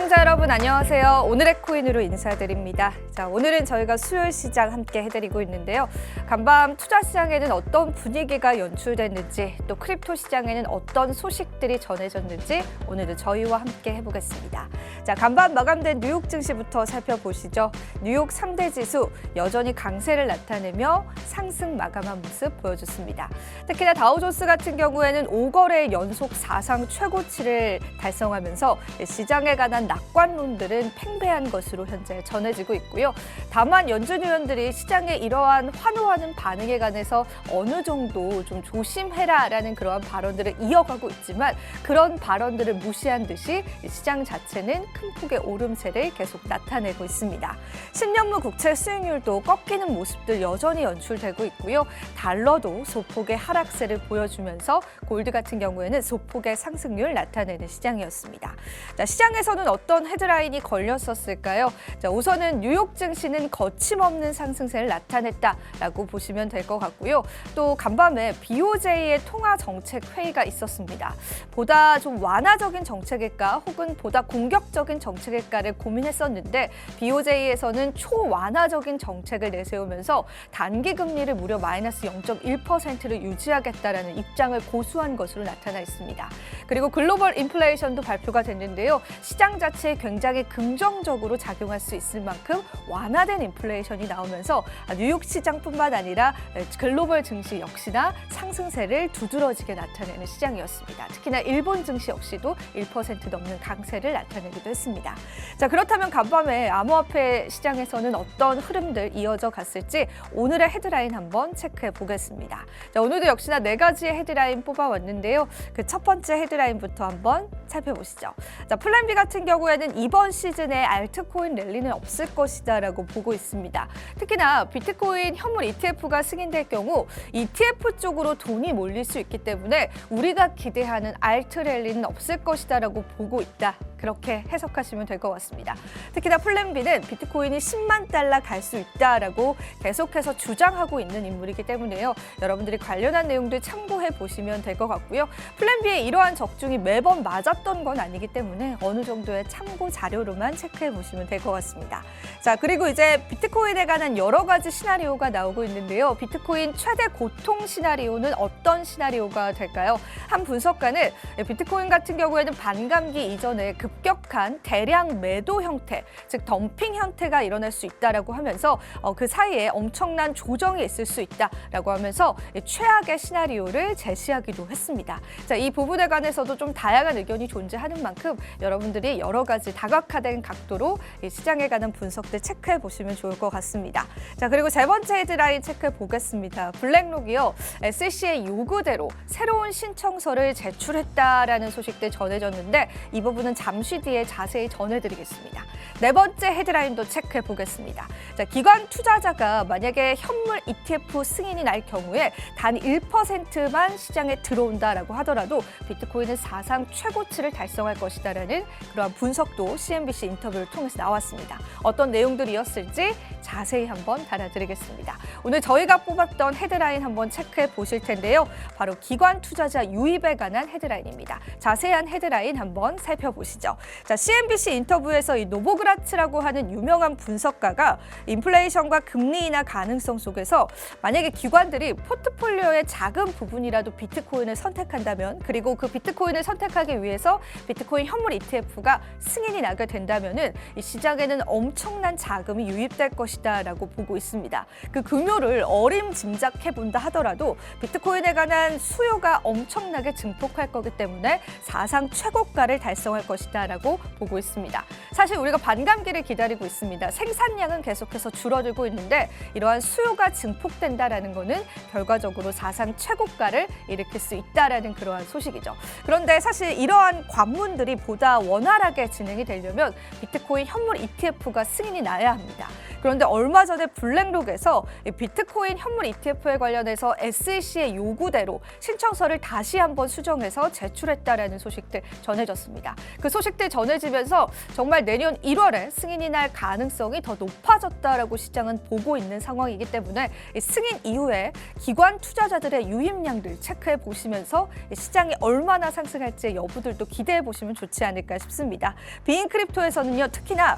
시청자 여러분 안녕하세요. 오늘의 코인으로 인사드립니다. 자, 오늘은 저희가 수요일 시장 함께 해드리고 있는데요. 간밤 투자 시장에는 어떤 분위기가 연출됐는지 또 크립토 시장에는 어떤 소식들이 전해졌는지 오늘도 저희와 함께 해보겠습니다. 자, 간밤 마감된 뉴욕 증시부터 살펴보시죠. 뉴욕 상대 지수 여전히 강세를 나타내며 상승 마감한 모습 보여줬습니다. 특히나 다우존스 같은 경우에는 5거래 연속 사상 최고치를 달성하면서 시장에 관한 낙관론들은 팽배한 것으로 현재 전해지고 있고요. 다만 연준 의원들이 시장의 이러한 환호하는 반응에 관해서 어느 정도 좀 조심해라라는 그러한 발언들을 이어가고 있지만 그런 발언들을 무시한 듯이 시장 자체는 큰 폭의 오름세를 계속 나타내고 있습니다. 10년물 국채 수익률도 꺾이는 모습들 여전히 연출되고 있고요. 달러도 소폭의 하락세를 보여주면서 골드 같은 경우에는 소폭의 상승률 나타내는 시장이었습니다. 자, 시장에서는 어떤 헤드라인이 걸렸었을까요? 자, 우선은 뉴욕 증시는 거침없는 상승세를 나타냈다라고 보시면 될 것 같고요. 또 간밤에 BOJ의 통화 정책 회의가 있었습니다. 보다 좀 완화적인 정책일까 혹은 보다 공격적인 정책일까를 고민했었는데 BOJ에서는 초완화적인 정책을 내세우면서 단기 금리를 무려 마이너스 0.1%를 유지하겠다라는 입장을 고수한 것으로 나타나 있습니다. 그리고 글로벌 인플레이션도 발표가 됐는데요. 시장 자체에 굉장히 긍정적으로 작용할 수 있을 만큼 완화된 인플레이션이 나오면서 뉴욕 시장뿐만 아니라 글로벌 증시 역시나 상승세를 두드러지게 나타내는 시장이었습니다. 특히나 일본 증시 역시도 1% 넘는 강세를 나타내기도 했습니다. 자, 그렇다면 간밤에 암호화폐 시장에서는 어떤 흐름들 이어져 갔을지 오늘의 헤드라인 한번 체크해 보겠습니다. 자, 오늘도 역시나 4가지의 헤드라인 뽑아왔는데요. 그 첫 번째 헤드라인부터 한번 살펴보시죠. 자, 플랜 B 같은 경우에는 이번 시즌에 알트코인 랠리는 없을 것이다라고 보고 있습니다. 특히나 비트코인 현물 ETF가 승인될 경우 ETF 쪽으로 돈이 몰릴 수 있기 때문에 우리가 기대하는 알트 랠리는 없을 것이다라고 보고 있다. 그렇게 해석하시면 될 것 같습니다. 특히나 플랜 B는 비트코인이 10만 달러 갈 수 있다라고 계속해서 주장하고 있는 인물이기 때문에요. 여러분들이 관련한 내용들 참고해 보시면 될 것 같고요. 플랜 B의 이러한 적중이 매번 맞았던 건 아니기 때문에 어느 정도의 참고 자료로만 체크해 보시면 될 것 같습니다. 자, 그리고 이제 비트코인에 관한 여러 가지 시나리오가 나오고 있는데요. 비트코인 최대 고통 시나리오는 어떤 시나리오가 될까요? 한 분석가는 비트코인 같은 경우에는 반감기 이전에 급격한 대량 매도 형태, 즉 덤핑 형태가 일어날 수 있다라고 하면서 그 사이에 엄청난 조정이 있을 수 있다라고 하면서 최악의 시나리오를 제시하기도 했습니다. 자, 이 부분에 관해서도 좀 다양한 의견이 존재하는 만큼 여러분들이 여러 가지 다각화된 각도로 이 시장에 관한 분석들 체크해 보시면 좋을 것 같습니다. 자, 그리고 세 번째 헤드라인 체크해 보겠습니다. 블랙록이요, SEC의 요구대로 새로운 신청서를 제출했다라는 소식들 전해졌는데 이 부분은 잠시 뒤에 자세히 전해드리겠습니다. 네 번째 헤드라인도 체크해 보겠습니다. 자, 기관 투자자가 만약에 현물 ETF 승인이 날 경우에 단 1%만 시장에 들어온다라고 하더라도 비트코인은 사상 최고치를 달성할 것이다라는 그러한 분석도 CNBC 인터뷰를 통해서 나왔습니다. 어떤 내용들이었을지 자세히 한번 달아드리겠습니다. 오늘 저희가 뽑았던 헤드라인 한번 체크해 보실 텐데요. 바로 기관 투자자 유입에 관한 헤드라인입니다. 자세한 헤드라인 한번 살펴보시죠. 자, CNBC 인터뷰에서 이 노보그라츠라고 하는 유명한 분석가가 인플레이션과 금리 인하 가능성 속에서 만약에 기관들이 포트폴리오의 작은 부분이라도 비트코인을 선택한다면 그리고 그 비트코인을 선택하기 위해서 비트코인 현물 ETF가 승인이 나게 된다면은 이 시장에는 엄청난 자금이 유입될 것이다라고 보고 있습니다. 그 규모를 어림짐작해 본다 하더라도 비트코인에 관한 수요가 엄청나게 증폭할 거기 때문에 사상 최고가를 달성할 것이다라고 보고 있습니다. 사실 우리가 반감기를 기다리고 있습니다. 생산량은 계속해서 줄어들고 있는데 이러한 수요가 증폭된다라는 거는 결과적으로 사상 최고가를 일으킬 수 있다라는 그러한 소식이죠. 그런데 사실 이러한 관문들이 보다 원활하게 진행이 되려면 비트코인 현물 ETF가 승인이 나야 합니다. 그런데 얼마 전에 블랙록에서 이 비트코인 현물 ETF에 관련해서 SEC의 요구대로 신청서를 다시 한번 수정해서 제출했다라는 소식들 전해졌습니다. 그 소식들 전해지면서 정말 내년 1월에 승인이 날 가능성이 더 높아졌다라고 시장은 보고 있는 상황이기 때문에 이 승인 이후에 기관 투자자들의 유입량들 체크해 보시면서 시장이 얼마나 상승할지 여부들도 기대해 보시면 좋지 않을까 싶습니다. 비인 크립토에서는요, 특히나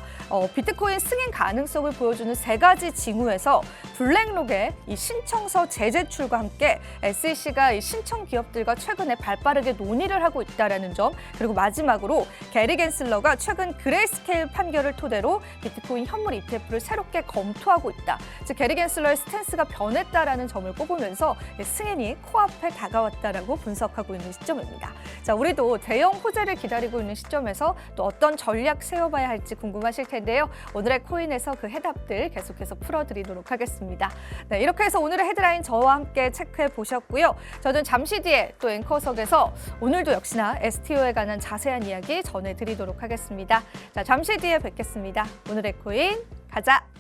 비트코인 승인 가능성을 보여주는 3가지 징후에서 블랙록의 이 신청서 재제출과 함께 SEC가 이 신청 기업들과 최근에 발빠르게 논의를 하고 있다라는 점, 그리고 마지막으로 게리 겐슬러가 최근 그레이스케일 판결을 토대로 비트코인 현물 ETF를 새롭게 검토하고 있다. 즉 게리 겐슬러의 스탠스가 변했다라는 점을 꼽으면서 승인이 코앞에 다가왔다라고 분석하고 있는 시점입니다. 자, 우리도 대형 호재를 기다리고 있는 시점에서 또 어떤 전략 세워봐야 할지 궁금하실 텐데요. 오늘의 코인에서 그 해답들 계속해서 풀어드리도록 하겠습니다. 네, 이렇게 해서 오늘의 헤드라인 저와 함께 체크해 보셨고요. 저는 잠시 뒤에 또 앵커석에서 오늘도 역시나 STO에 관한 자세한 이야기 전해드리도록 하겠습니다. 자, 잠시 뒤에 뵙겠습니다. 오늘의 코인 가자!